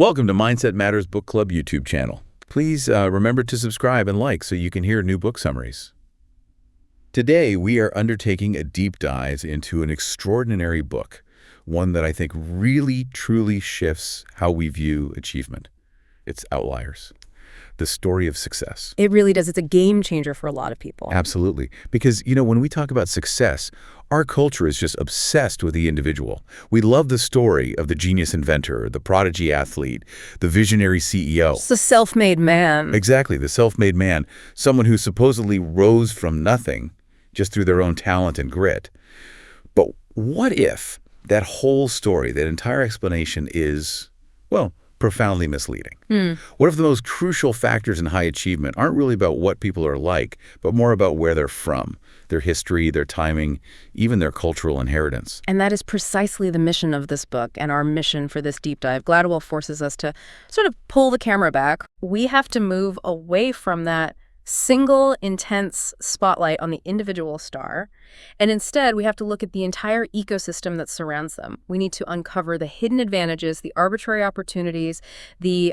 Welcome to Mindset Matters Book Club YouTube channel. Please remember to subscribe and like so you can hear new book summaries. Today, we are undertaking a deep dive into an extraordinary book, one that I think really, truly shifts how we view achievement. It's Outliers, the story of success. It really does. It's a game changer for a lot of people. Absolutely. Because, when we talk about success, our culture is just obsessed with the individual. We love the story of the genius inventor, the prodigy athlete, the visionary CEO. It's the self-made man. Exactly, the self-made man, someone who supposedly rose from nothing just through their own talent and grit. But what if that whole story, that entire explanation is, well, profoundly misleading? What if the most crucial factors in high achievement aren't really about what people are like, but more about where they're from, their history, their timing, even their cultural inheritance? And that is precisely the mission of this book and our mission for this deep dive. Gladwell forces us to sort of pull the camera back. We have to move away from that single intense spotlight on the individual star, and instead we have to look at the entire ecosystem that surrounds them. We need to uncover the hidden advantages, the arbitrary opportunities, the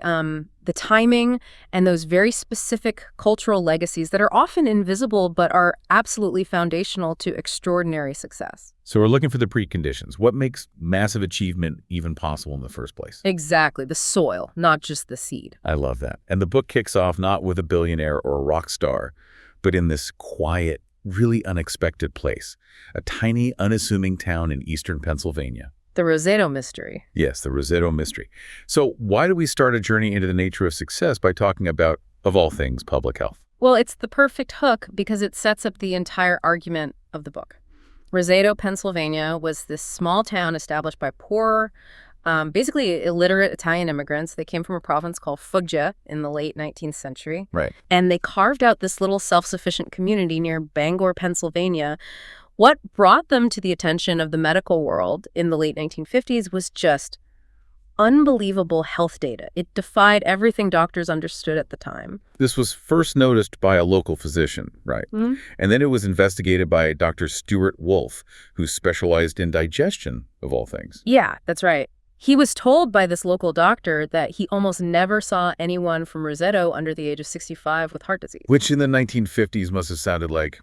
timing, and those very specific cultural legacies that are often invisible but are absolutely foundational to extraordinary success. So we're looking for the preconditions. What makes massive achievement even possible in the first place? Exactly, the soil, not just the seed. I love that. And the book kicks off not with a billionaire or a rock star, but in this quiet, really unexpected place, a tiny, unassuming town in eastern Pennsylvania. The Roseto Mystery. Yes, the Roseto Mystery. So why do we start a journey into the nature of success by talking about, of all things, public health? Well, it's the perfect hook because it sets up the entire argument of the book. Roseto, Pennsylvania was this small town established by poor, basically illiterate Italian immigrants. They came from a province called Foggia in the late 19th century. Right. And they carved out this little self-sufficient community near Bangor, Pennsylvania. What brought them to the attention of the medical world in the late 1950s was just unbelievable health data. It defied everything doctors understood at the time. This was first noticed by a local physician, right? Mm-hmm. And then it was investigated by Dr. Stuart Wolfe, who specialized in digestion, of all things. Yeah, that's right. He was told by this local doctor that he almost never saw anyone from Roseto under the age of 65 with heart disease. Which in the 1950s must have sounded like,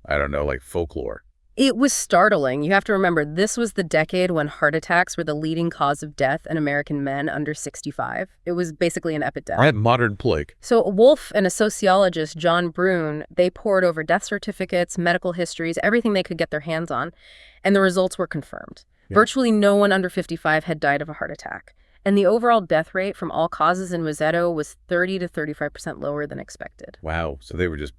I don't know, like folklore. It was startling. You have to remember, this was the decade when heart attacks were the leading cause of death in American men under 65. It was basically an epidemic. Right, modern plague. So Wolfe and a sociologist, John Brune, they pored over death certificates, medical histories, everything they could get their hands on, and the results were confirmed. Yeah. Virtually no one under 55 had died of a heart attack. And the overall death rate from all causes in Roseto was 30 to 35% lower than expected. Wow, so they were just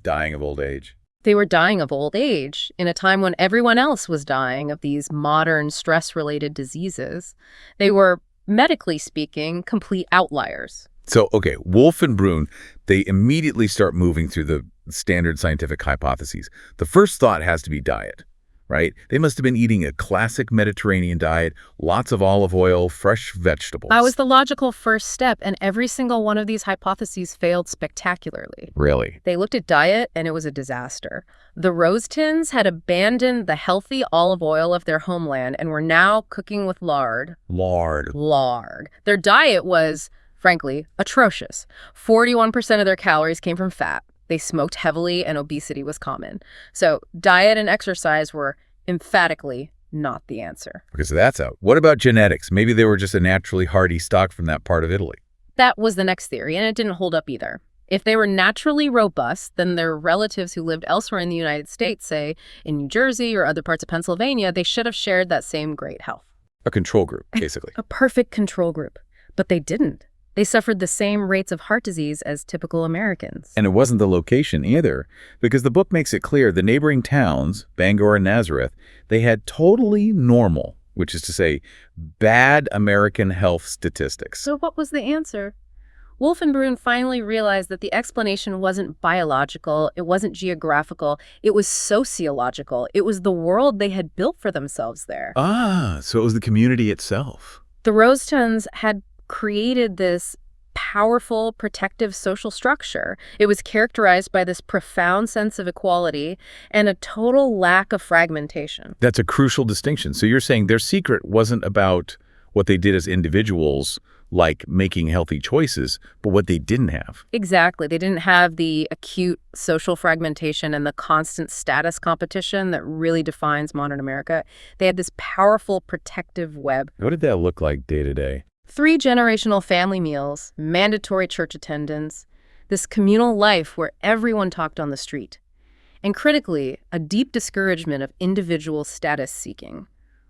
dying of old age. They were dying of old age in a time when everyone else was dying of these modern stress-related diseases. They were, medically speaking, complete outliers. So, okay, Wolfe and Brune, they immediately start moving through the standard scientific hypotheses. The first thought has to be diet, right? They must have been eating a classic Mediterranean diet, lots of olive oil, fresh vegetables. That was the logical first step, and every single one of these hypotheses failed spectacularly. Really? They looked at diet, and it was a disaster. The Rosetons had abandoned the healthy olive oil of their homeland and were now cooking with lard. Lard. Their diet was, frankly, atrocious. 41% of their calories came from fat. They smoked heavily, and obesity was common. So diet and exercise were emphatically not the answer. Okay, so that's out. What about genetics? Maybe they were just a naturally hardy stock from that part of Italy. That was the next theory, and it didn't hold up either. If they were naturally robust, then their relatives who lived elsewhere in the United States, say in New Jersey or other parts of Pennsylvania, they should have shared that same great health. A control group, basically. A perfect control group. But they didn't. They suffered the same rates of heart disease as typical Americans. And it wasn't the location either, because the book makes it clear the neighboring towns, Bangor and Nazareth, they had totally normal, which is to say, bad American health statistics. So what was the answer? Wolfe and Brune finally realized that the explanation wasn't biological, it wasn't geographical, it was sociological. It was the world they had built for themselves there. Ah, so it was the community itself. The Rosetons had created this powerful, protective social structure. It was characterized by this profound sense of equality and a total lack of fragmentation. That's a crucial distinction. So you're saying their secret wasn't about what they did as individuals, like making healthy choices, but what they didn't have. Exactly. They didn't have the acute social fragmentation and the constant status competition that really defines modern America. They had this powerful protective web. What did that look like day to day? 3 generational family meals, mandatory church attendance, this communal life where everyone talked on the street. And critically, a deep discouragement of individual status seeking.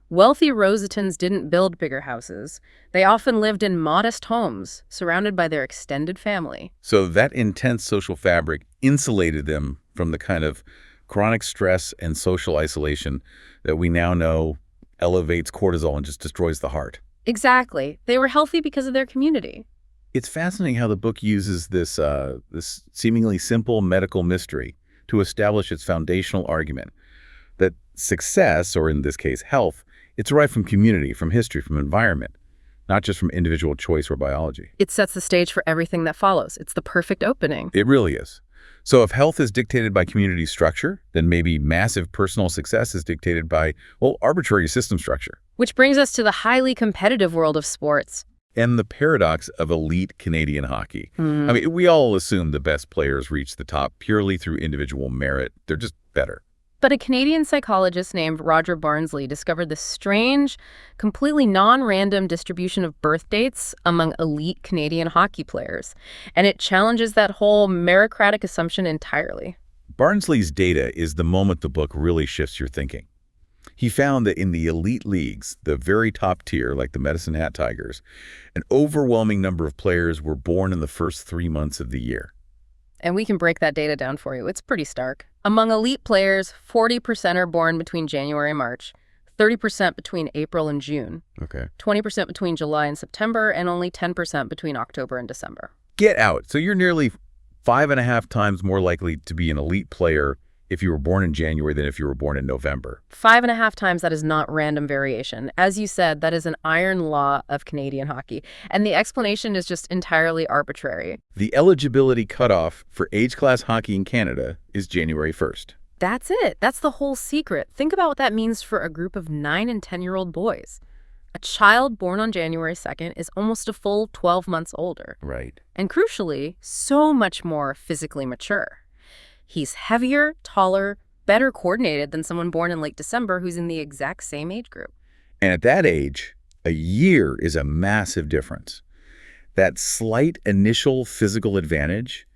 Wealthy Rosatons didn't build bigger houses. They often lived in modest homes, surrounded by their extended family. So that intense social fabric insulated them from the kind of chronic stress and social isolation that we now know elevates cortisol and just destroys the heart. Exactly. They were healthy because of their community. It's fascinating how the book uses this seemingly simple medical mystery to establish its foundational argument that success, or in this case health, it's derived from community, from history, from environment, not just from individual choice or biology. It sets the stage for everything that follows. It's the perfect opening. It really is. So if health is dictated by community structure, then maybe massive personal success is dictated by, well, arbitrary system structure. Which brings us to the highly competitive world of sports. And the paradox of elite Canadian hockey. I mean, we all assume the best players reach the top purely through individual merit. They're just better. But a Canadian psychologist named Roger Barnsley discovered this strange, completely non-random distribution of birth dates among elite Canadian hockey players. And it challenges that whole meritocratic assumption entirely. Barnsley's data is the moment the book really shifts your thinking. He found that in the elite leagues, the very top tier, like the Medicine Hat Tigers, an overwhelming number of players were born in the first 3 months of the year. And we can break that data down for you. It's pretty stark. Among elite players, 40% are born between January and March, 30% between April and June, Okay. 20% between July and September, and only 10% between October and December. Get out. So you're nearly 5.5 times more likely to be an elite player if you were born in January than if you were born in November. 5.5 times, that is not random variation. As you said, that is an iron law of Canadian hockey. And the explanation is just entirely arbitrary. The eligibility cutoff for age class hockey in Canada is January 1st. That's it. That's the whole secret. Think about what that means for a group of 9 and 10-year-old boys. A child born on January 2nd is almost a full 12 months older. Right. And crucially, so much more physically mature. He's heavier, taller, better coordinated than someone born in late December who's in the exact same age group. And at that age, a year is a massive difference. That slight initial physical advantage,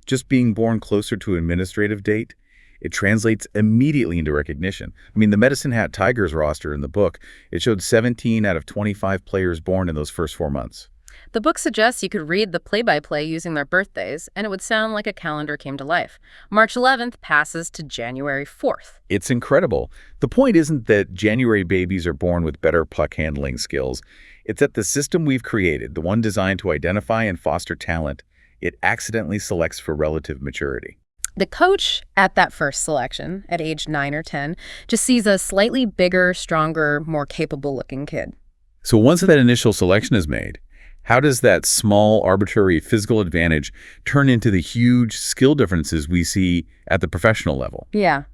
just being born closer to an administrative date, it translates immediately into recognition. I mean, the Medicine Hat Tigers roster in the book, it showed 17 out of 25 players born in those first 4 months. The book suggests you could read the play-by-play using their birthdays, and it would sound like a calendar came to life. March 11th passes to January 4th. It's incredible. The point isn't that January babies are born with better puck handling skills. It's that the system we've created, the one designed to identify and foster talent, it accidentally selects for relative maturity. The coach at that first selection, at age 9 or 10, just sees a slightly bigger, stronger, more capable-looking kid. So once that initial selection is made, how does that small, arbitrary physical advantage turn into the huge skill differences we see at the professional level? Yeah.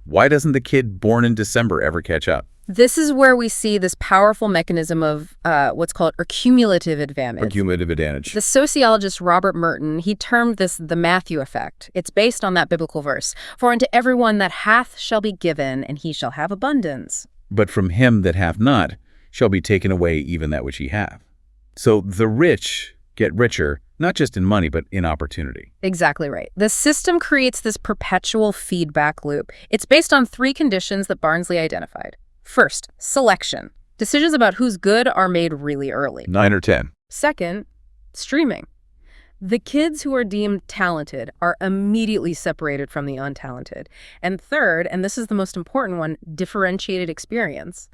Why doesn't the kid born in December ever catch up? This is where we see this powerful mechanism of what's called cumulative advantage. Or cumulative advantage. The sociologist Robert Merton, he termed this the Matthew effect. It's based on that biblical verse. For unto everyone that hath shall be given, and he shall have abundance. But from him that hath not shall be taken away even that which he hath. So the rich get richer, not just in money, but in opportunity. Exactly right. The system creates this perpetual feedback loop. It's based on 3 conditions that Barnsley identified. First, selection. Decisions about who's good are made really early. 9 or 10. Second, streaming. The kids who are deemed talented are immediately separated from the untalented. And third, and this is the most important one, differentiated experience.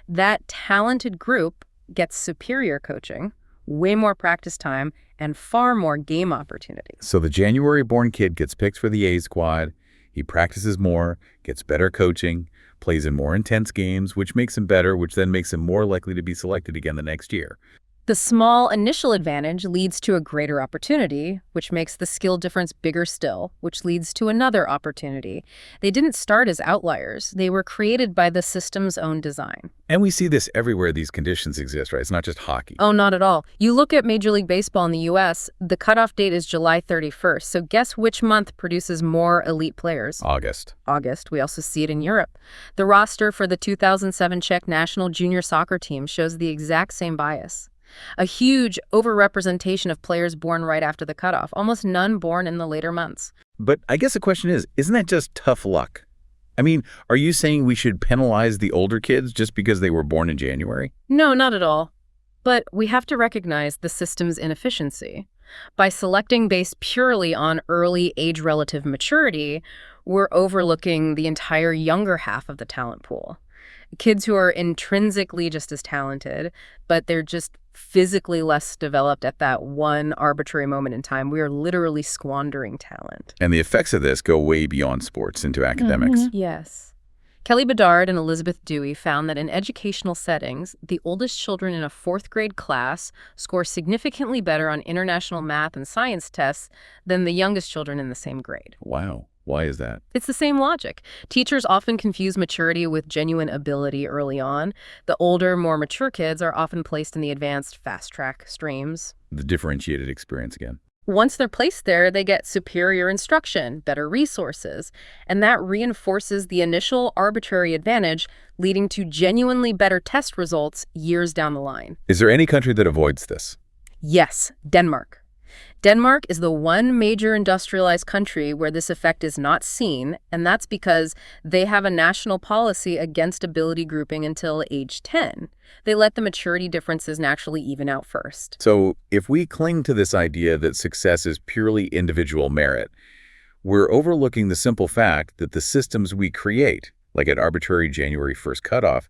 That talented group gets superior coaching, way more practice time, and far more game opportunities. So the January-born kid gets picked for the A squad, he practices more, gets better coaching, plays in more intense games, which makes him better, which then makes him more likely to be selected again the next year. The small initial advantage leads to a greater opportunity, which makes the skill difference bigger still, which leads to another opportunity. They didn't start as outliers. They were created by the system's own design. And we see this everywhere these conditions exist, right? It's not just hockey. Oh, not at all. You look at Major League Baseball in the U.S., the cutoff date is July 31st. So guess which month produces more elite players? August. August. We also see it in Europe. The roster for the 2007 Czech national junior soccer team shows the exact same bias. A huge overrepresentation of players born right after the cutoff, almost none born in the later months. But I guess the question is, isn't that just tough luck? I mean, are you saying we should penalize the older kids just because they were born in January? No, not at all. But we have to recognize the system's inefficiency. By selecting based purely on early age-relative maturity, we're overlooking the entire younger half of the talent pool. Kids who are intrinsically just as talented, but they're just physically less developed at that one arbitrary moment in time. We are literally squandering talent. And the effects of this go way beyond sports into academics. Yes. Kelly Bedard and Elizabeth Dewey found that in educational settings, the oldest children in a fourth grade class score significantly better on international math and science tests than the youngest children in the same grade. Wow. Why is that? It's the same logic. Teachers often confuse maturity with genuine ability early on. The older, more mature kids are often placed in the advanced fast-track streams. The differentiated experience again. Once they're placed there, they get superior instruction, better resources, and that reinforces the initial arbitrary advantage, leading to genuinely better test results years down the line. Is there any country that avoids this? Yes, Denmark. Denmark is the one major industrialized country where this effect is not seen, and that's because they have a national policy against ability grouping until age 10. They let the maturity differences naturally even out first. So if we cling to this idea that success is purely individual merit, we're overlooking the simple fact that the systems we create, like an arbitrary January 1st cutoff,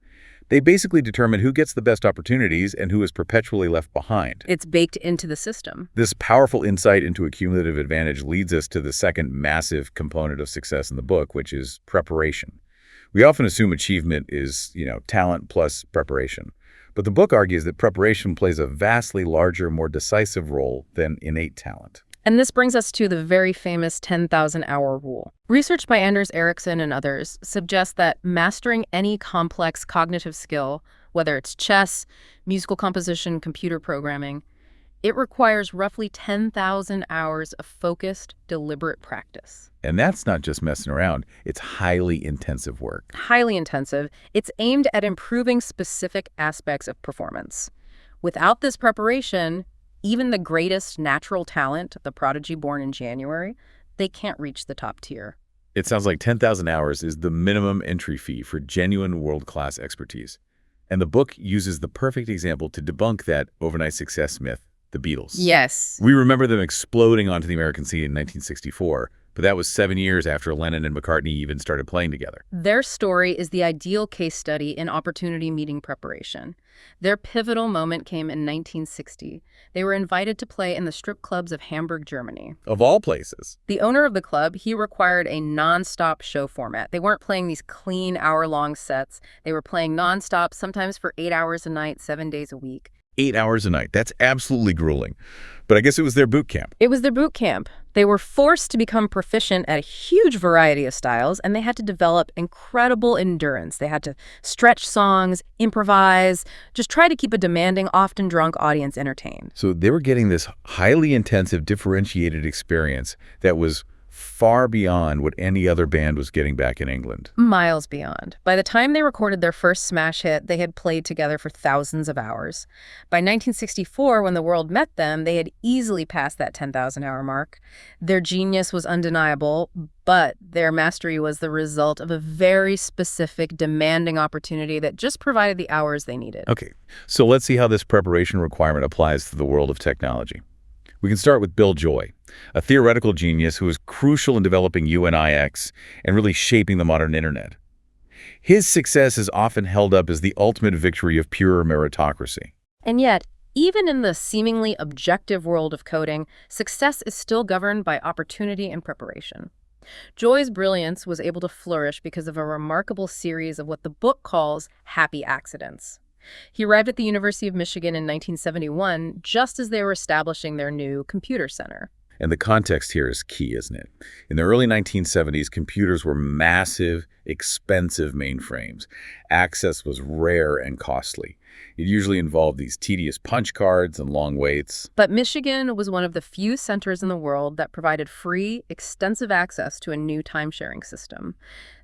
they basically determine who gets the best opportunities and who is perpetually left behind. It's baked into the system. This powerful insight into a cumulative advantage leads us to the second massive component of success in the book, which is preparation. We often assume achievement is, talent plus preparation. But the book argues that preparation plays a vastly larger, more decisive role than innate talent. And this brings us to the very famous 10,000-hour rule. Research by Anders Ericsson and others suggests that mastering any complex cognitive skill, whether it's chess, musical composition, computer programming, it requires roughly 10,000 hours of focused, deliberate practice. And that's not just messing around. It's highly intensive work. Highly intensive. It's aimed at improving specific aspects of performance. Without this preparation, even the greatest natural talent, the prodigy born in January, they can't reach the top tier. It sounds like 10,000 hours is the minimum entry fee for genuine world-class expertise. And the book uses the perfect example to debunk that overnight success myth, the Beatles. Yes. We remember them exploding onto the American scene in 1964, but that was 7 years after Lennon and McCartney even started playing together. Their story is the ideal case study in opportunity meeting preparation. Their pivotal moment came in 1960. They were invited to play in the strip clubs of Hamburg, Germany. Of all places. The owner of the club, he required a non-stop show format. They weren't playing these clean hour-long sets. They were playing non-stop, sometimes for 8 hours a night, 7 days a week. 8 hours a night. That's absolutely grueling. But I guess it was their boot camp. It was their boot camp. They were forced to become proficient at a huge variety of styles, and they had to develop incredible endurance. They had to stretch songs, improvise, just try to keep a demanding, often drunk audience entertained. So they were getting this highly intensive, differentiated experience that was far beyond what any other band was getting back in England. Miles beyond. By the time they recorded their first smash hit, they had played together for thousands of hours. By 1964, when the world met them, they had easily passed that 10,000-hour mark. Their genius was undeniable, but their mastery was the result of a very specific, demanding opportunity that just provided the hours they needed. Okay, so let's see how this preparation requirement applies to the world of technology. We can start with Bill Joy, a theoretical genius who was crucial in developing UNIX and really shaping the modern internet. His success is often held up as the ultimate victory of pure meritocracy. And yet, even in the seemingly objective world of coding, success is still governed by opportunity and preparation. Joy's brilliance was able to flourish because of a remarkable series of what the book calls happy accidents. He arrived at the University of Michigan in 1971, just as they were establishing their new computer center. And the context here is key, isn't it? In the early 1970s, computers were massive, expensive mainframes. Access was rare and costly. It usually involved these tedious punch cards and long waits. But Michigan was one of the few centers in the world that provided free, extensive access to a new time-sharing system.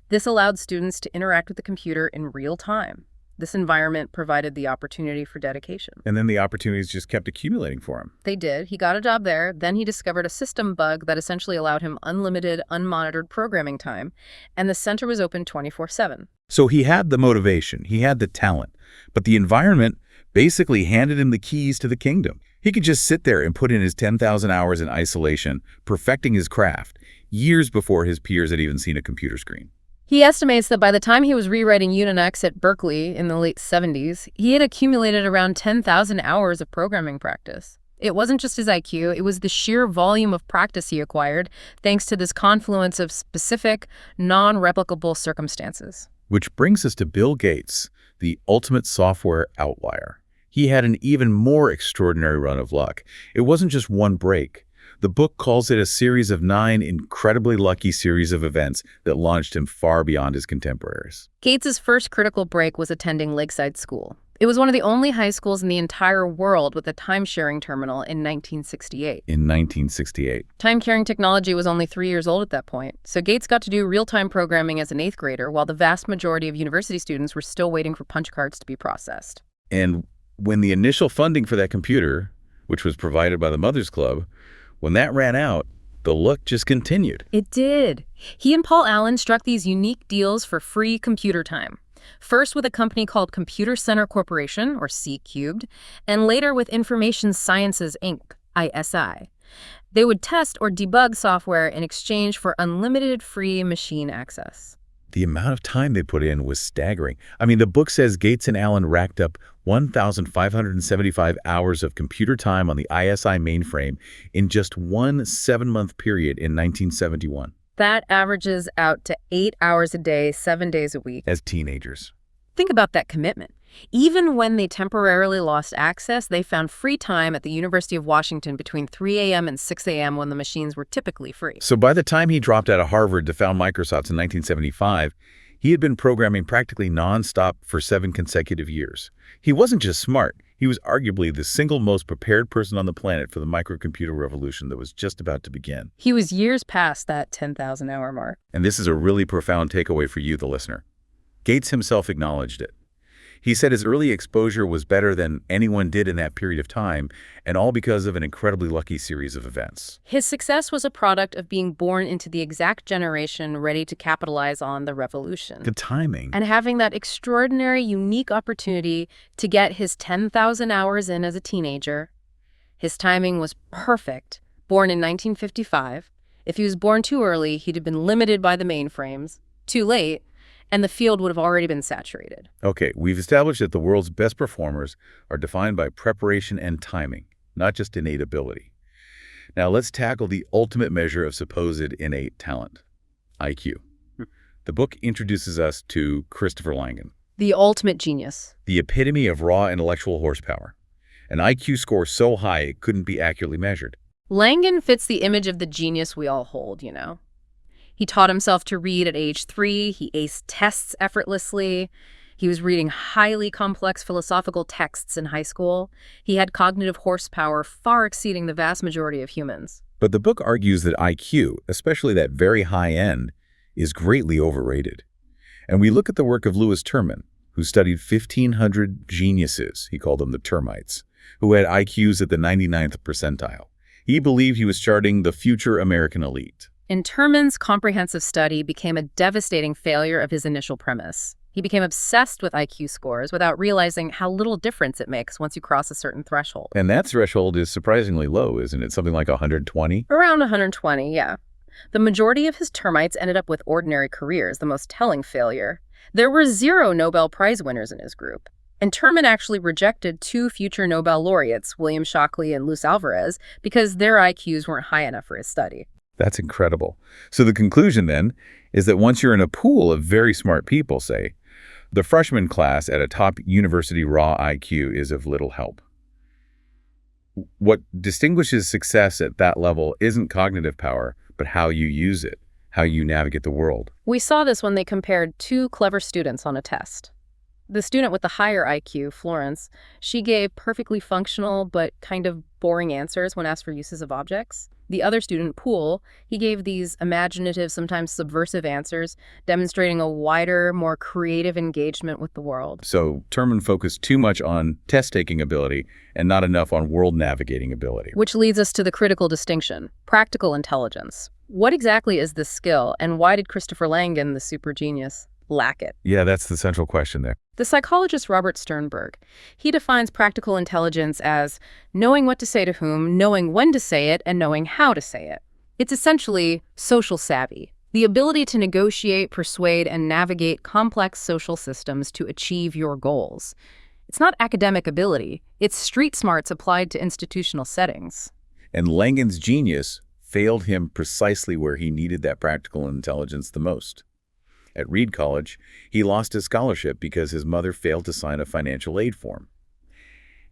This allowed students to interact with the computer in real time. This environment provided the opportunity for dedication. And then the opportunities just kept accumulating for him. They did. He got a job there. Then he discovered a system bug that essentially allowed him unlimited, unmonitored programming time. And the center was open 24/7. So he had the motivation, he had the talent, but the environment basically handed him the keys to the kingdom. He could just sit there and put in his 10,000 hours in isolation, perfecting his craft, years before his peers had even seen a computer screen. He estimates that by the time he was rewriting Unix at Berkeley in the late 70s, he had accumulated around 10,000 hours of programming practice. It wasn't just his IQ, it was the sheer volume of practice he acquired thanks to this confluence of specific, non-replicable circumstances. Which brings us to Bill Gates, the ultimate software outlier. He had an even more extraordinary run of luck. It wasn't just one break. The book calls it a series of 9 incredibly lucky series of events that launched him far beyond his contemporaries. Gates's first critical break was attending Lakeside School. It was one of the only high schools in the entire world with a time-sharing terminal in 1968. In 1968. Time-carrying technology was only 3 years old at that point, so Gates got to do real-time programming as an 8th grader while the vast majority of university students were still waiting for punch cards to be processed. And when the initial funding for that computer, which was provided by the Mothers Club, when that ran out, the luck just continued. It did. He and Paul Allen struck these unique deals for free computer time. First with a company called Computer Center Corporation, or C-Cubed, and later with Information Sciences, Inc., ISI. They would test or debug software in exchange for unlimited free machine access. The amount of time they put in was staggering. I mean, the book says Gates and Allen racked up 1,575 hours of computer time on the ISI mainframe in just one 7-month period in 1971. That averages out to 8 hours a day, 7 days a week. As teenagers. Think about that commitment. Even when they temporarily lost access, they found free time at the University of Washington between 3 a.m. and 6 a.m. when the machines were typically free. So by the time he dropped out of Harvard to found Microsoft in 1975, he had been programming practically nonstop for 7 consecutive years. He wasn't just smart. He was arguably the single most prepared person on the planet for the microcomputer revolution that was just about to begin. He was years past that 10,000-hour mark. And this is a really profound takeaway for you, the listener. Gates himself acknowledged it. He said his early exposure was better than anyone did in that period of time, and all because of an incredibly lucky series of events. His success was a product of being born into the exact generation ready to capitalize on the revolution. The timing. And having that extraordinary, unique opportunity to get his 10,000 hours in as a teenager. His timing was perfect. Born in 1955. If he was born too early, he'd have been limited by the mainframes. Too late, and the field would have already been saturated. Okay, we've established that the world's best performers are defined by preparation and timing, not just innate ability. Now let's tackle the ultimate measure of supposed innate talent, IQ. The book introduces us to Christopher Langan. The ultimate genius. The epitome of raw intellectual horsepower. An IQ score so high it couldn't be accurately measured. Langan fits the image of the genius we all hold, you know. He taught himself to read at age 3. He aced tests effortlessly. He was reading highly complex philosophical texts in high school. He had cognitive horsepower far exceeding the vast majority of humans. But the book argues that IQ, especially that very high end, is greatly overrated. And we look at the work of Lewis Terman, who studied 1,500 geniuses, he called them the termites, who had IQs at the 99th percentile. He believed he was charting the future American elite. And Terman's comprehensive study became a devastating failure of his initial premise. He became obsessed with IQ scores without realizing how little difference it makes once you cross a certain threshold. And that threshold is surprisingly low, isn't it? Something like 120? Around 120, yeah. The majority of his termites ended up with ordinary careers, the most telling failure. There were 0 Nobel Prize winners in his group. And Terman actually rejected 2 future Nobel laureates, William Shockley and Luce Alvarez, because their IQs weren't high enough for his study. That's incredible. So the conclusion then is that once you're in a pool of very smart people, say, The freshman class at a top university raw IQ is of little help. What distinguishes success at that level isn't cognitive power, but how you use it, how you navigate the world. We saw this when they compared two clever students on a test. The student with the higher IQ, Florence, she gave perfectly functional but kind of boring answers when asked for uses of objects. The other student, Poole, he gave these imaginative, sometimes subversive answers, demonstrating a wider, more creative engagement with the world. So Terman focused too much on test-taking ability and not enough on world-navigating ability. Which leads us to the critical distinction, practical intelligence. What exactly is this skill, and why did Christopher Langan, the super genius, lack it? Yeah, that's the central question there. The psychologist Robert Sternberg, he defines practical intelligence as knowing what to say to whom, knowing when to say it, and knowing how to say it. It's essentially social savvy, the ability to negotiate, persuade, and navigate complex social systems to achieve your goals. It's not academic ability, it's street smarts applied to institutional settings. And Langan's genius failed him precisely where he needed that practical intelligence the most. At Reed College, he lost his scholarship because his mother failed to sign a financial aid form.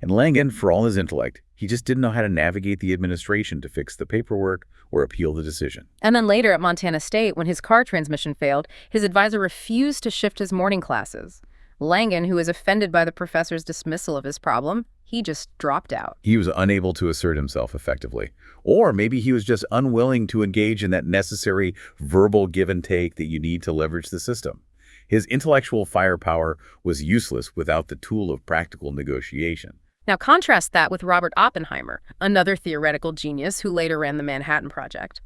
And Langan, for all his intellect, he just didn't know how to navigate the administration to fix the paperwork or appeal the decision. And then later at Montana State, when his car transmission failed, his advisor refused to shift his morning classes. Langan, who was offended by the professor's dismissal of his problem, he just dropped out. He was unable to assert himself effectively. Or maybe he was just unwilling to engage in that necessary verbal give and take that you need to leverage the system. His intellectual firepower was useless without the tool of practical negotiation. Now contrast that with Robert Oppenheimer, another theoretical genius who later ran the Manhattan Project.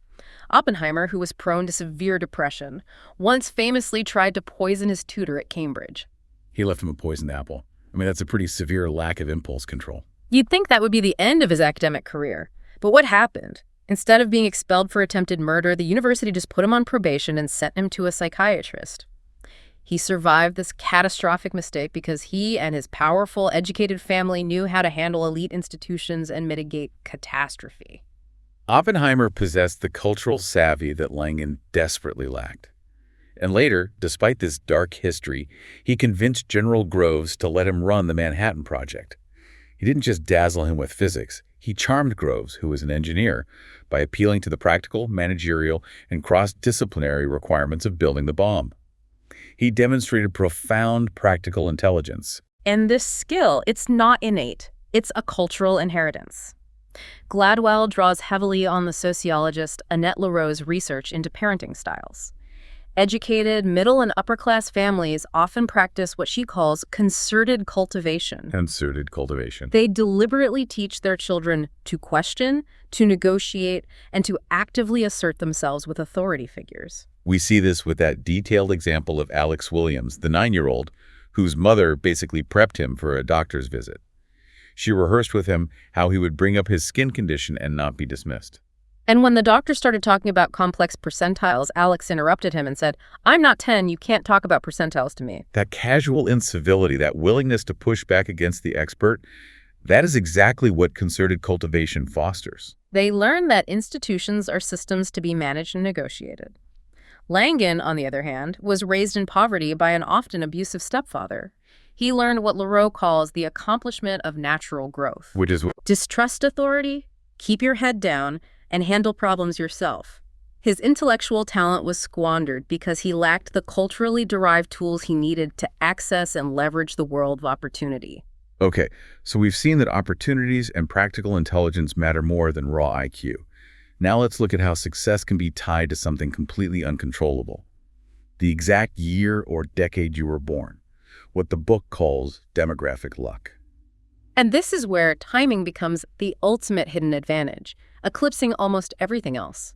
Oppenheimer, who was prone to severe depression, once famously tried to poison his tutor at Cambridge. He left him a poisoned apple. I mean, that's a pretty severe lack of impulse control. You'd think that would be the end of his academic career. But what happened? Instead of being expelled for attempted murder, the university just put him on probation and sent him to a psychiatrist. He survived this catastrophic mistake because he and his powerful, educated family knew how to handle elite institutions and mitigate catastrophe. Oppenheimer possessed the cultural savvy that Langan desperately lacked. And later, despite this dark history, he convinced General Groves to let him run the Manhattan Project. He didn't just dazzle him with physics. He charmed Groves, who was an engineer, by appealing to the practical, managerial, and cross-disciplinary requirements of building the bomb. He demonstrated profound practical intelligence. And this skill, it's not innate. It's a cultural inheritance. Gladwell draws heavily on the sociologist Annette Lareau's research into parenting styles. Educated, middle and upper-class families often practice what she calls concerted cultivation. Concerted cultivation. They deliberately teach their children to question, to negotiate, and to actively assert themselves with authority figures. We see this with that detailed example of Alex Williams, the 9-year-old, whose mother basically prepped him for a doctor's visit. She rehearsed with him how he would bring up his skin condition and not be dismissed. And when the doctor started talking about complex percentiles, Alex interrupted him and said, "I'm not 10, you can't talk about percentiles to me." That casual incivility, that willingness to push back against the expert, that is exactly what concerted cultivation fosters. They learn that institutions are systems to be managed and negotiated. Langan, on the other hand, was raised in poverty by an often abusive stepfather. He learned what Lareau calls the accomplishment of natural growth. Which is what? Distrust authority, keep your head down, and handle problems yourself. His intellectual talent was squandered because he lacked the culturally derived tools he needed to access and leverage the world of opportunity. Okay, so we've seen that opportunities and practical intelligence matter more than raw IQ. Now let's look at how success can be tied to something completely uncontrollable. The exact year or decade you were born. What the book calls demographic luck. And this is where timing becomes the ultimate hidden advantage, eclipsing almost everything else.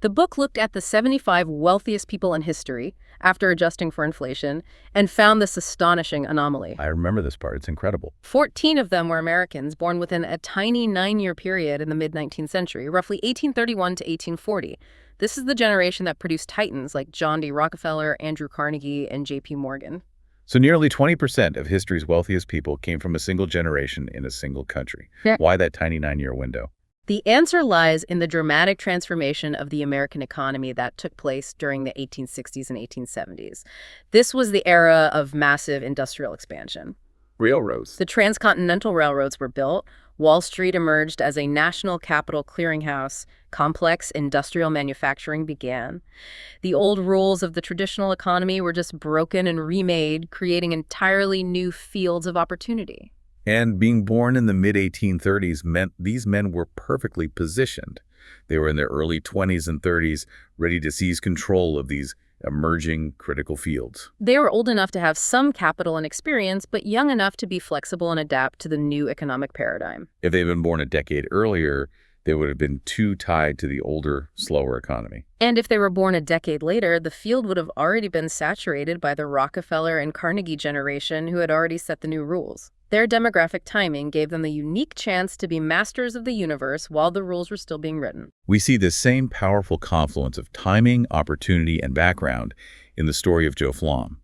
The book looked at the 75 wealthiest people in history, after adjusting for inflation, and found this astonishing anomaly. I remember this part. It's incredible. 14 of them were Americans born within a tiny 9-year period in the mid-19th century, roughly 1831 to 1840. This is the generation that produced titans like John D. Rockefeller, Andrew Carnegie, and J.P. Morgan. So nearly 20% of history's wealthiest people came from a single generation in a single country. Yeah. Why that tiny 9-year window? The answer lies in the dramatic transformation of the American economy that took place during the 1860s and 1870s. This was the era of massive industrial expansion. Railroads. The transcontinental railroads were built, Wall Street emerged as a national capital clearinghouse, complex industrial manufacturing began. The old rules of the traditional economy were just broken and remade, creating entirely new fields of opportunity. And being born in the mid-1830s meant these men were perfectly positioned. They were in their early 20s and 30s, ready to seize control of these emerging critical fields. They were old enough to have some capital and experience, but young enough to be flexible and adapt to the new economic paradigm. If they'd been born a decade earlier, they would have been too tied to the older, slower economy. And if they were born a decade later, the field would have already been saturated by the Rockefeller and Carnegie generation who had already set the new rules. Their demographic timing gave them the unique chance to be masters of the universe while the rules were still being written. We see this same powerful confluence of timing, opportunity, and background in the story of Joe Flom,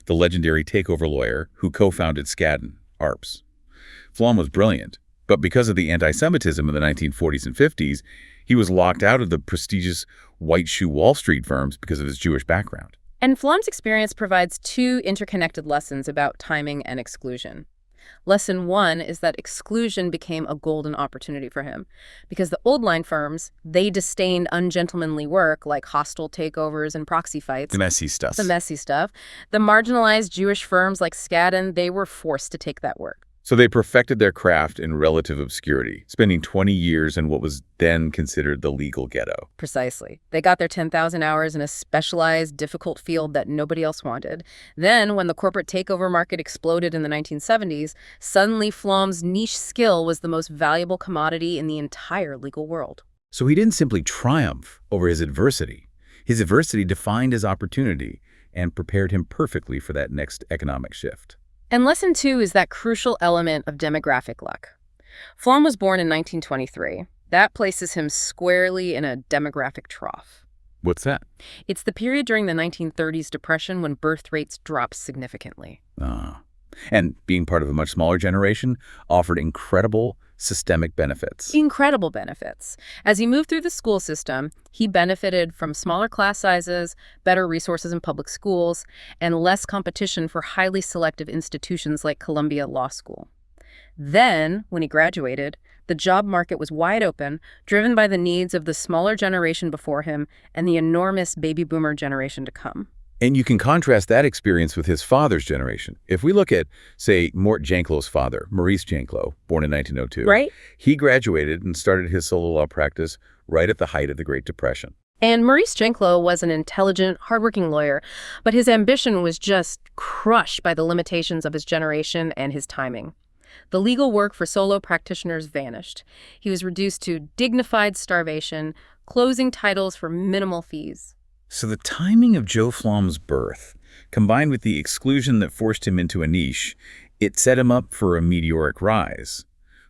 the legendary takeover lawyer who co-founded Skadden, Arps. Flom was brilliant, but because of the anti-Semitism in the 1940s and 50s, he was locked out of the prestigious white-shoe Wall Street firms because of his Jewish background. And Flom's experience provides two interconnected lessons about timing and exclusion. Lesson one is that exclusion became a golden opportunity for him because the old line firms, they disdained ungentlemanly work like hostile takeovers and proxy fights. The messy stuff. The messy stuff. The marginalized Jewish firms like Skadden, they were forced to take that work. So they perfected their craft in relative obscurity, spending 20 years in what was then considered the legal ghetto. Precisely. They got their 10,000 hours in a specialized, difficult field that nobody else wanted. Then, when the corporate takeover market exploded in the 1970s, suddenly Flom's niche skill was the most valuable commodity in the entire legal world. So he didn't simply triumph over his adversity. His adversity defined his opportunity and prepared him perfectly for that next economic shift. And lesson two is that crucial element of demographic luck. Flom was born in 1923. That places him squarely in a demographic trough. What's that? It's the period during the 1930s depression when birth rates dropped significantly. And being part of a much smaller generation offered incredible systemic benefits. Incredible benefits. As he moved through the school system, he benefited from smaller class sizes, better resources in public schools, and less competition for highly selective institutions like Columbia Law School. Then, when he graduated, the job market was wide open, driven by the needs of the smaller generation before him and the enormous baby boomer generation to come. And you can contrast that experience with his father's generation. If we look at, say, Mort Janklo's father, Maurice Janklo, born in 1902. Right. He graduated and started his solo law practice right at the height of the Great Depression. And Maurice Janklo was an intelligent, hardworking lawyer, but his ambition was just crushed by the limitations of his generation and his timing. The legal work for solo practitioners vanished. He was reduced to dignified starvation, closing titles for minimal fees. So the timing of Joe Flom's birth, combined with the exclusion that forced him into a niche, it set him up for a meteoric rise.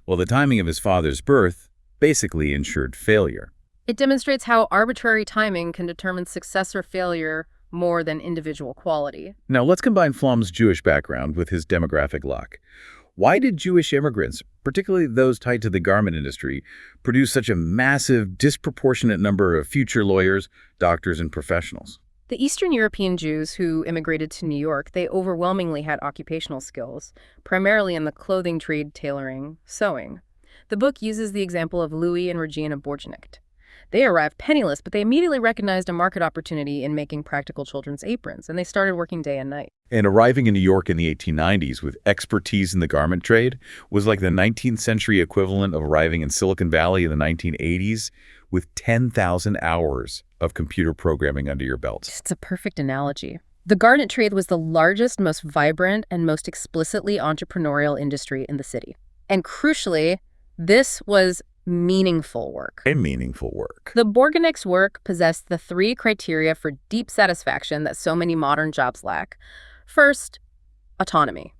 While the timing of his father's birth basically ensured failure. It demonstrates how arbitrary timing can determine success or failure more than individual quality. Now let's combine Flom's Jewish background with his demographic luck. Why did Jewish immigrants, particularly those tied to the garment industry, produce such a massive, disproportionate number of future lawyers, doctors, and professionals? The Eastern European Jews who immigrated to New York, they overwhelmingly had occupational skills, primarily in the clothing trade, tailoring, sewing. The book uses the example of Louis and Regina Borgenecht. They arrived penniless, but they immediately recognized a market opportunity in making practical children's aprons, and they started working day and night. And arriving in New York in the 1890s with expertise in the garment trade was like the 19th century equivalent of arriving in Silicon Valley in the 1980s with 10,000 hours of computer programming under your belt. It's a perfect analogy. The garment trade was the largest, most vibrant, and most explicitly entrepreneurial industry in the city. And crucially, this was meaningful work. And meaningful work. The Borgenecht's work possessed the three criteria for deep satisfaction that so many modern jobs lack. First, autonomy.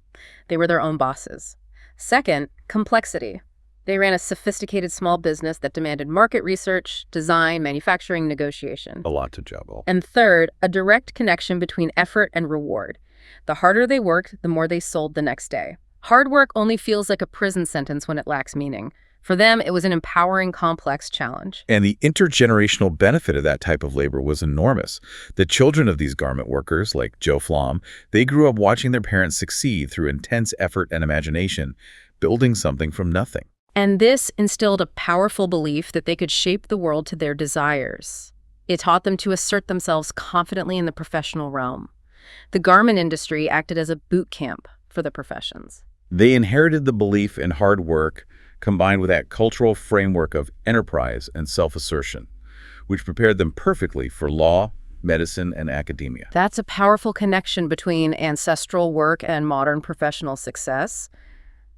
They were their own bosses. Second, complexity. They ran a sophisticated small business that demanded market research, design, manufacturing, negotiation. A lot to juggle. And third, a direct connection between effort and reward. The harder they worked, the more they sold the next day. Hard work only feels like a prison sentence when it lacks meaning. For them, it was an empowering, complex challenge. And the intergenerational benefit of that type of labor was enormous. The children of these garment workers, like Joe Flom, they grew up watching their parents succeed through intense effort and imagination, building something from nothing. And this instilled a powerful belief that they could shape the world to their desires. It taught them to assert themselves confidently in the professional realm. The garment industry acted as a boot camp for the professions. They inherited the belief in hard work combined with that cultural framework of enterprise and self-assertion, which prepared them perfectly for law, medicine, and academia. That's a powerful connection between ancestral work and modern professional success.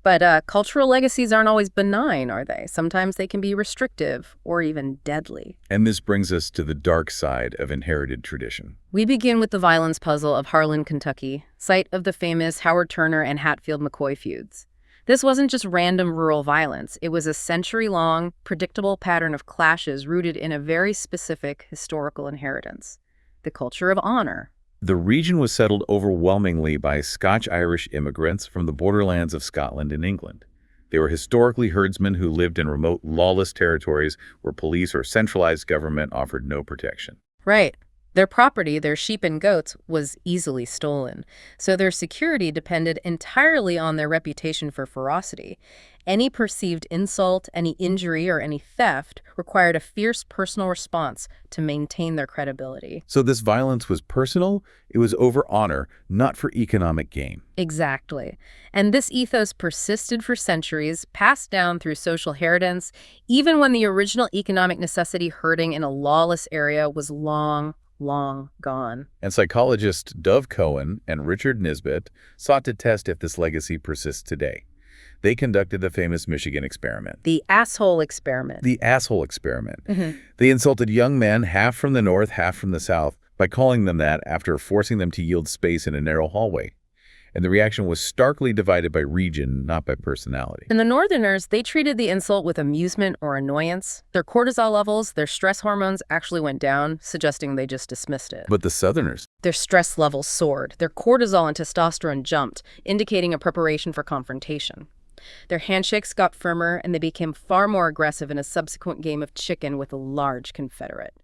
But cultural legacies aren't always benign, are they? Sometimes they can be restrictive or even deadly. And this brings us to the dark side of inherited tradition. We begin with the violence puzzle of Harlan, Kentucky, site of the famous Howard Turner and Hatfield McCoy feuds. This wasn't just random rural violence. It was a century-long, predictable pattern of clashes rooted in a very specific historical inheritance: the culture of honor. The region was settled overwhelmingly by Scotch-Irish immigrants from the borderlands of Scotland and England. They were historically herdsmen who lived in remote, lawless territories where police or centralized government offered no protection. Right. Their property, their sheep and goats, was easily stolen, so their security depended entirely on their reputation for ferocity. Any perceived insult, any injury, or any theft required a fierce personal response to maintain their credibility. So this violence was personal, it was over honor, not for economic gain. Exactly. And this ethos persisted for centuries, passed down through social inheritance, even when the original economic necessity herding in a lawless area was long gone. And psychologists Dov Cohen and Richard Nisbett sought to test if this legacy persists today. They conducted the famous Michigan experiment. The asshole experiment. The asshole experiment. They insulted young men, half from the north, half from the south, by calling them that after forcing them to yield space in a narrow hallway. And the reaction was starkly divided by region, not by personality. And the Northerners, they treated the insult with amusement or annoyance. Their cortisol levels, their stress hormones actually went down, suggesting they just dismissed it. But the Southerners? Their stress levels soared. Their cortisol and testosterone jumped, indicating a preparation for confrontation. Their handshakes got firmer, and they became far more aggressive in a subsequent game of chicken with a large Confederate.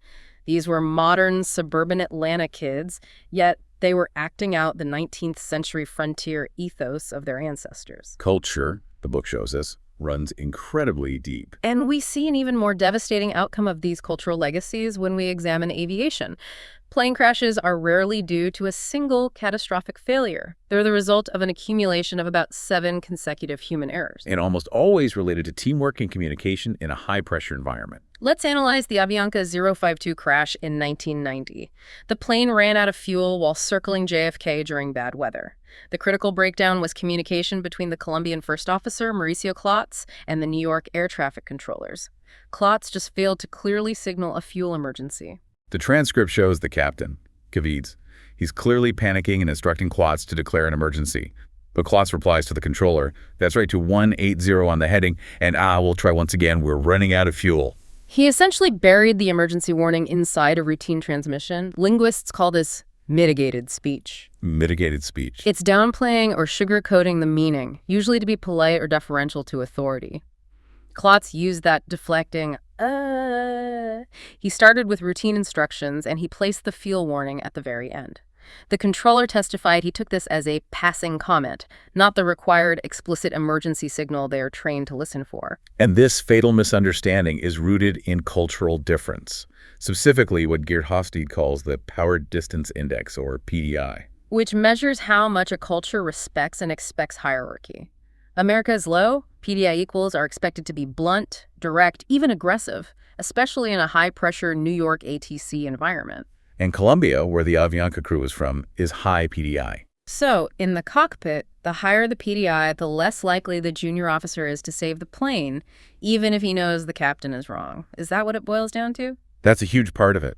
These were modern, suburban Atlanta kids, yet they were acting out the 19th century frontier ethos of their ancestors. Culture, the book shows us, runs incredibly deep. And we see an even more devastating outcome of these cultural legacies when we examine aviation. Plane crashes are rarely due to a single catastrophic failure. They're the result of an accumulation of about 7 consecutive human errors. And almost always related to teamwork and communication in a high-pressure environment. Let's analyze the Avianca 052 crash in 1990. The plane ran out of fuel while circling JFK during bad weather. The critical breakdown was communication between the Colombian first officer, Mauricio Klotz, and the New York air traffic controllers. Klotz just failed to clearly signal a fuel emergency. The transcript shows the captain, Kavitz. He's clearly panicking and instructing Klotz to declare an emergency. But Klotz replies to the controller, "That's right, to 180 on the heading, and we'll try once again, we're running out of fuel." He essentially buried the emergency warning inside a routine transmission. Linguists call this mitigated speech. Mitigated speech. It's downplaying or sugarcoating the meaning, usually to be polite or deferential to authority. Klotz used that deflecting, He started with routine instructions, and he placed the fuel warning at the very end. The controller testified he took this as a passing comment, not the required explicit emergency signal they are trained to listen for. And this fatal misunderstanding is rooted in cultural difference, specifically what Geert Hofstede calls the Power Distance Index, or PDI. Which measures how much a culture respects and expects hierarchy. America is low. PDI equals are expected to be blunt, direct, even aggressive, especially in a high-pressure New York ATC environment. And Colombia, where the Avianca crew is from, is high PDI. So, in the cockpit, the higher the PDI, the less likely the junior officer is to save the plane, even if he knows the captain is wrong. Is that what it boils down to? That's a huge part of it.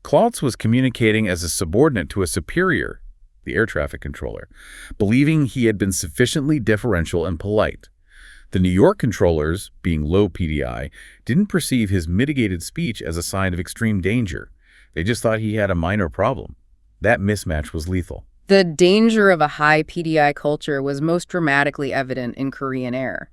Klotz was communicating as a subordinate to a superior, the air traffic controller, believing he had been sufficiently deferential and polite. The New York controllers, being low PDI, didn't perceive his mitigated speech as a sign of extreme danger. They just thought he had a minor problem. That mismatch was lethal. The danger of a high PDI culture was most dramatically evident in Korean Air.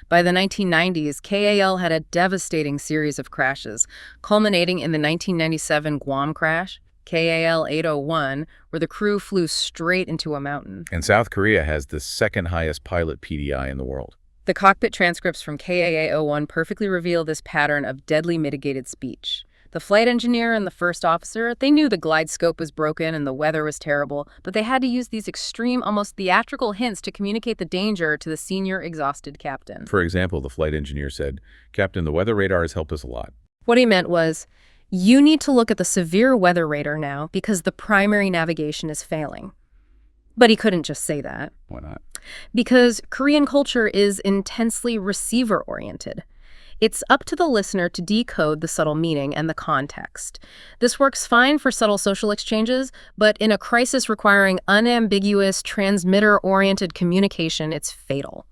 By the 1990s, KAL had a devastating series of crashes, culminating in the 1997 Guam crash, KAL 801, where the crew flew straight into a mountain. And South Korea has the second highest pilot PDI in the world. The cockpit transcripts from KAA 01 perfectly reveal this pattern of deadly mitigated speech. The flight engineer and the first officer, they knew the glide scope was broken and the weather was terrible, but they had to use these extreme, almost theatrical hints to communicate the danger to the senior exhausted captain. For example, the flight engineer said, "Captain, the weather radar has helped us a lot." What he meant was, you need to look at the severe weather radar now because the primary navigation is failing. But he couldn't just say that. Why not? Because Korean culture is intensely receiver-oriented. It's up to the listener to decode the subtle meaning and the context. This works fine for subtle social exchanges, but in a crisis requiring unambiguous, transmitter-oriented communication, it's fatal.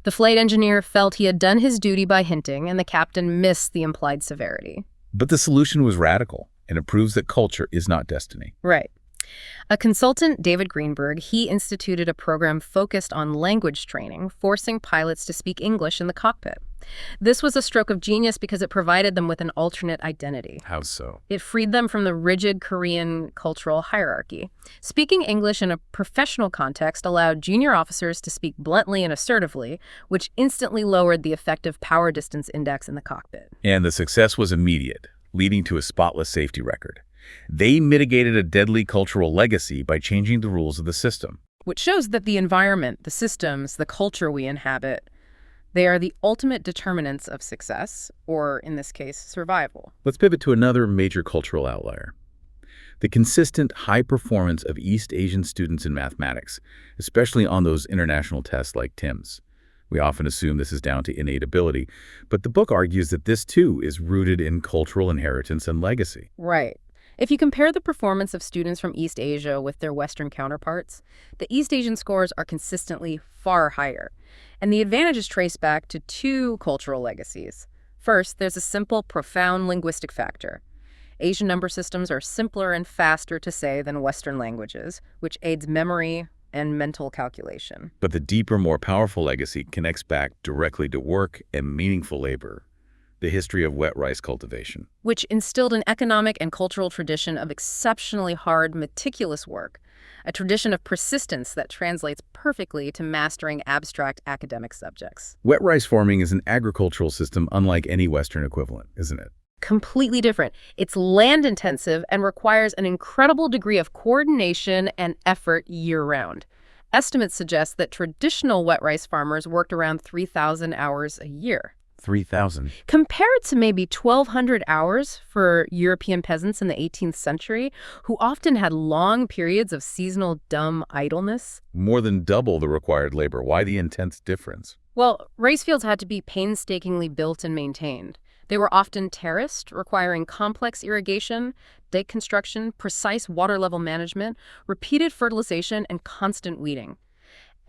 The flight engineer felt he had done his duty by hinting, and the captain missed the implied severity. But the solution was radical, and it proves that culture is not destiny. Right. A consultant, David Greenberg, he instituted a program focused on language training, forcing pilots to speak English in the cockpit. This was a stroke of genius because it provided them with an alternate identity. How so? It freed them from the rigid Korean cultural hierarchy. Speaking English in a professional context allowed junior officers to speak bluntly and assertively, which instantly lowered the effective power distance index in the cockpit. And the success was immediate, leading to a spotless safety record. They mitigated a deadly cultural legacy by changing the rules of the system. Which shows that the environment, the systems, the culture we inhabit, they are the ultimate determinants of success, or in this case, survival. Let's pivot to another major cultural outlier. The consistent high performance of East Asian students in mathematics, especially on those international tests like TIMSS. We often assume this is down to innate ability, but the book argues that this too is rooted in cultural inheritance and legacy. Right. If you compare the performance of students from East Asia with their Western counterparts, the East Asian scores are consistently far higher. And the advantage is traced back to two cultural legacies. First, there's a simple, profound linguistic factor. Asian number systems are simpler and faster to say than Western languages, which aids memory and mental calculation. But the deeper, more powerful legacy connects back directly to work and meaningful labor. The history of wet rice cultivation, which instilled an economic and cultural tradition of exceptionally hard, meticulous work, a tradition of persistence that translates perfectly to mastering abstract academic subjects. Wet rice farming is an agricultural system unlike any Western equivalent, isn't it? Completely different. It's land-intensive and requires an incredible degree of coordination and effort year-round. Estimates suggest that traditional wet rice farmers worked around 3,000 hours a year. 3,000. Compared to maybe 1,200 hours for European peasants in the 18th century, who often had long periods of seasonal dumb idleness. More than double the required labor. Why the intense difference? Well, rice fields had to be painstakingly built and maintained. They were often terraced, requiring complex irrigation, dike construction, precise water level management, repeated fertilization, and constant weeding.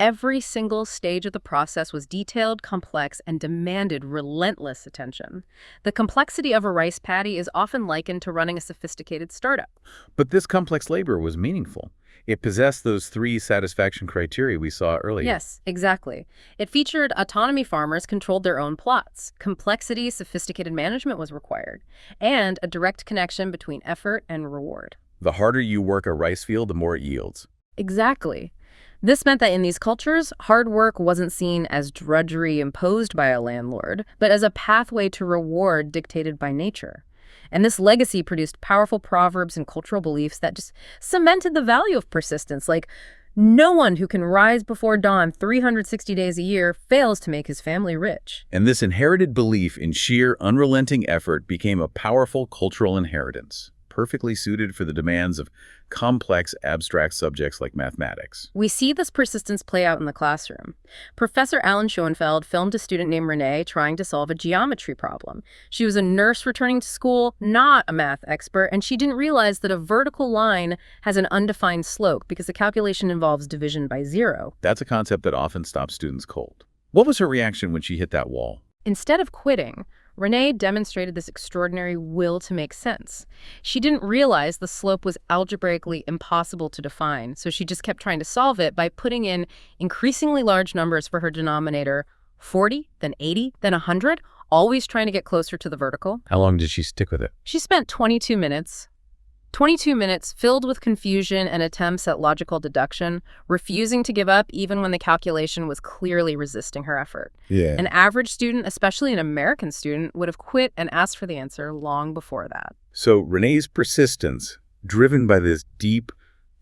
Every single stage of the process was detailed, complex, and demanded relentless attention. The complexity of a rice paddy is often likened to running a sophisticated startup. But this complex labor was meaningful. It possessed those three satisfaction criteria we saw earlier. Yes, exactly. It featured autonomy. Farmers controlled their own plots. Complexity, sophisticated management was required, and a direct connection between effort and reward. The harder you work a rice field, the more it yields. Exactly. This meant that in these cultures, hard work wasn't seen as drudgery imposed by a landlord, but as a pathway to reward dictated by nature. And this legacy produced powerful proverbs and cultural beliefs that just cemented the value of persistence, like, no one who can rise before dawn 360 days a year fails to make his family rich. And this inherited belief in sheer, unrelenting effort became a powerful cultural inheritance, perfectly suited for the demands of complex, abstract subjects like mathematics. We see this persistence play out in the classroom. Professor Alan Schoenfeld filmed a student named Renee trying to solve a geometry problem. She was a nurse returning to school, not a math expert, and she didn't realize that a vertical line has an undefined slope because the calculation involves division by 0. That's a concept that often stops students cold. What was her reaction when she hit that wall? Instead of quitting, Renee demonstrated this extraordinary will to make sense. She didn't realize the slope was algebraically impossible to define, so she just kept trying to solve it by putting in increasingly large numbers for her denominator, 40, then 80, then 100, always trying to get closer to the vertical. How long did she stick with it? She spent 22 minutes. 22 minutes filled with confusion and attempts at logical deduction, refusing to give up even when the calculation was clearly resisting her effort. Yeah. An average student, especially an American student, would have quit and asked for the answer long before that. So Renee's persistence, driven by this deep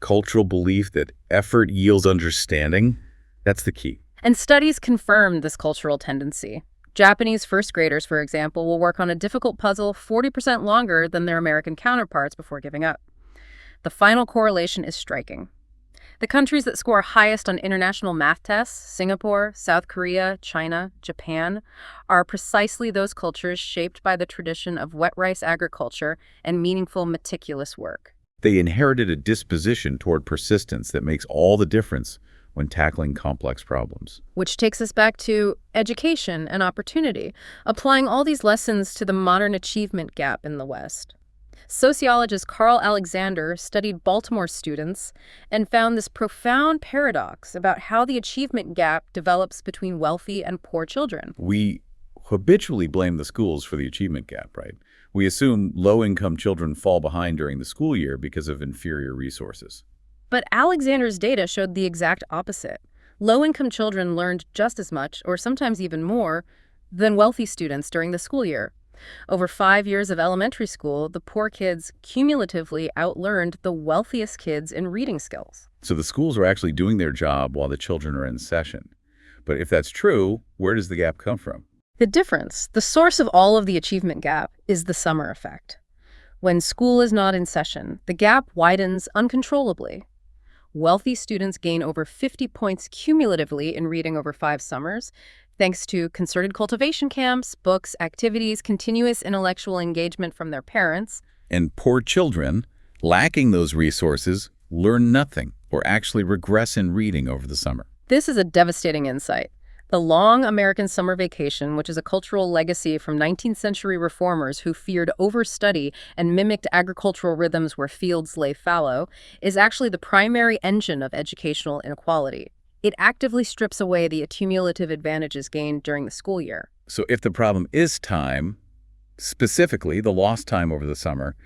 cultural belief that effort yields understanding, that's the key. And studies confirm this cultural tendency. Japanese first graders, for example, will work on a difficult puzzle 40% longer than their American counterparts before giving up. The final correlation is striking. The countries that score highest on international math tests, Singapore, South Korea, China, Japan, are precisely those cultures shaped by the tradition of wet rice agriculture and meaningful, meticulous work. They inherited a disposition toward persistence that makes all the difference when tackling complex problems. Which takes us back to education and opportunity, applying all these lessons to the modern achievement gap in the West. Sociologist Carl Alexander studied Baltimore students and found this profound paradox about how the achievement gap develops between wealthy and poor children. We habitually blame the schools for the achievement gap, right? We assume low-income children fall behind during the school year because of inferior resources. But Alexander's data showed the exact opposite. Low-income children learned just as much, or sometimes even more, than wealthy students during the school year. Over 5 years of elementary school, the poor kids cumulatively outlearned the wealthiest kids in reading skills. So the schools are actually doing their job while the children are in session. But if that's true, where does the gap come from? The difference, the source of all of the achievement gap, is the summer effect. When school is not in session, the gap widens uncontrollably. Wealthy students gain over 50 points cumulatively in reading over 5 summers, thanks to concerted cultivation camps, books, activities, continuous intellectual engagement from their parents. And poor children, lacking those resources, learn nothing or actually regress in reading over the summer. This is a devastating insight. The long American summer vacation, which is a cultural legacy from 19th century reformers who feared overstudy and mimicked agricultural rhythms where fields lay fallow, is actually the primary engine of educational inequality. It actively strips away the accumulative advantages gained during the school year. So if the problem is time, specifically the lost time over the summer,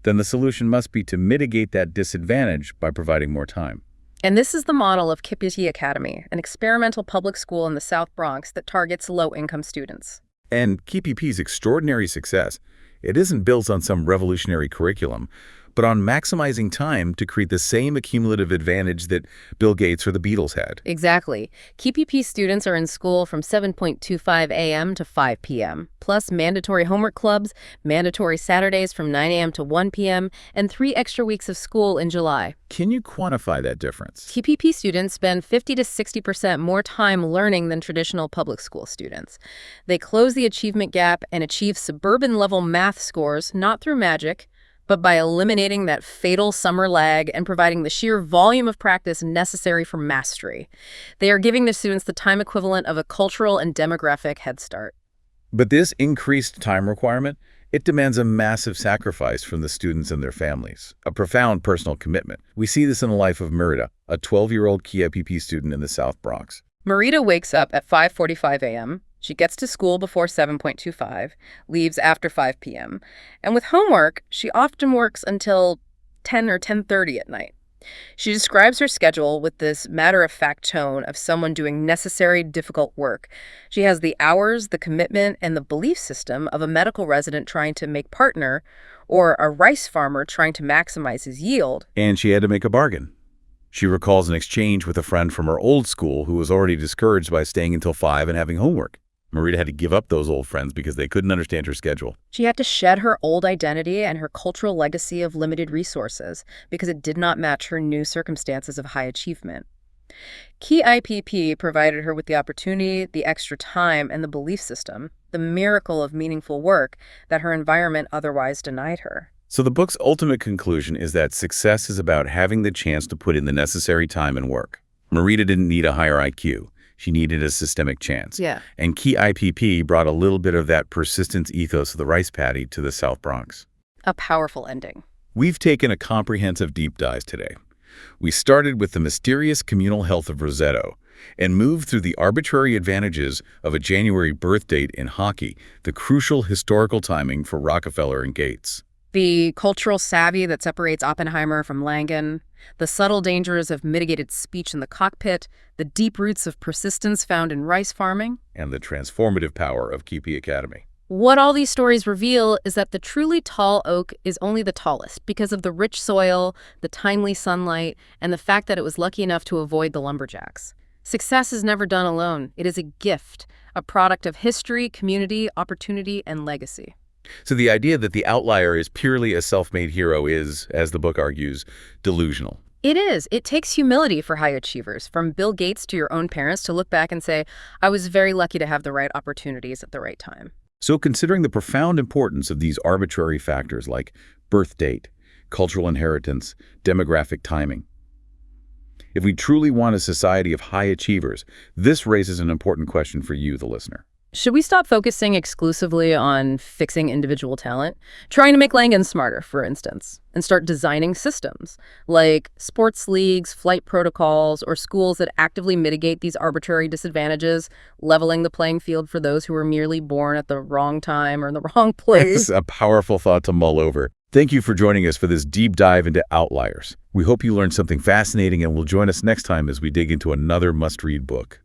then the solution must be to mitigate that disadvantage by providing more time. And this is the model of Kippity Academy, an experimental public school in the South Bronx that targets low-income students. And KPP's extraordinary success, it isn't built on some revolutionary curriculum, but on maximizing time to create the same accumulative advantage that Bill Gates or the Beatles had. Exactly. KPP students are in school from 7:25 a.m. to 5 p.m., plus mandatory homework clubs, mandatory Saturdays from 9 a.m. to 1 p.m., and 3 extra weeks of school in July. Can you quantify that difference? KPP students spend 50 to 60% more time learning than traditional public school students. They close the achievement gap and achieve suburban-level math scores, not through magic, but by eliminating that fatal summer lag and providing the sheer volume of practice necessary for mastery. They are giving the students the time equivalent of a cultural and demographic head start. But this increased time requirement, it demands a massive sacrifice from the students and their families, a profound personal commitment. We see this in the life of Merida, a 12-year-old KIPP student in the South Bronx. Merida wakes up at 5:45 a.m., she gets to school before 7:25, leaves after 5 p.m., and with homework, she often works until 10 or 10:30 at night. She describes her schedule with this matter-of-fact tone of someone doing necessary, difficult work. She has the hours, the commitment, and the belief system of a medical resident trying to make partner or a rice farmer trying to maximize his yield. And she had to make a bargain. She recalls an exchange with a friend from her old school who was already discouraged by staying until 5 and having homework. Merida had to give up those old friends because they couldn't understand her schedule. She had to shed her old identity and her cultural legacy of limited resources because it did not match her new circumstances of high achievement. KIPP provided her with the opportunity, the extra time, and the belief system, the miracle of meaningful work that her environment otherwise denied her. So the book's ultimate conclusion is that success is about having the chance to put in the necessary time and work. Merida didn't need a higher IQ. She needed a systemic chance. Yeah. And KIPP brought a little bit of that persistence ethos of the rice paddy to the South Bronx. A powerful ending. We've taken a comprehensive deep dive today. We started with the mysterious communal health of Roseto, and move through the arbitrary advantages of a January birth date in hockey, the crucial historical timing for Rockefeller and Gates. The cultural savvy that separates Oppenheimer from Langan, the subtle dangers of mitigated speech in the cockpit, the deep roots of persistence found in rice farming, And the transformative power of Keepy Academy. What all these stories reveal is that the truly tall oak is only the tallest because of the rich soil, the timely sunlight, and the fact that it was lucky enough to avoid the lumberjacks. Success is never done alone. It is a gift, a product of history, community, opportunity, and legacy. So the idea that the outlier is purely a self-made hero is, as the book argues, delusional. It is. It takes humility for high achievers, from Bill Gates to your own parents, to look back and say, I was very lucky to have the right opportunities at the right time. So considering the profound importance of these arbitrary factors like birth date, cultural inheritance, demographic timing, if we truly want a society of high achievers, this raises an important question for you, the listener. Should we stop focusing exclusively on fixing individual talent? Trying to make Langan smarter, for instance, and start designing systems like sports leagues, flight protocols, or schools that actively mitigate these arbitrary disadvantages, leveling the playing field for those who were merely born at the wrong time or in the wrong place. It's a powerful thought to mull over. Thank you for joining us for this deep dive into Outliers. We hope you learned something fascinating and will join us next time as we dig into another must-read book.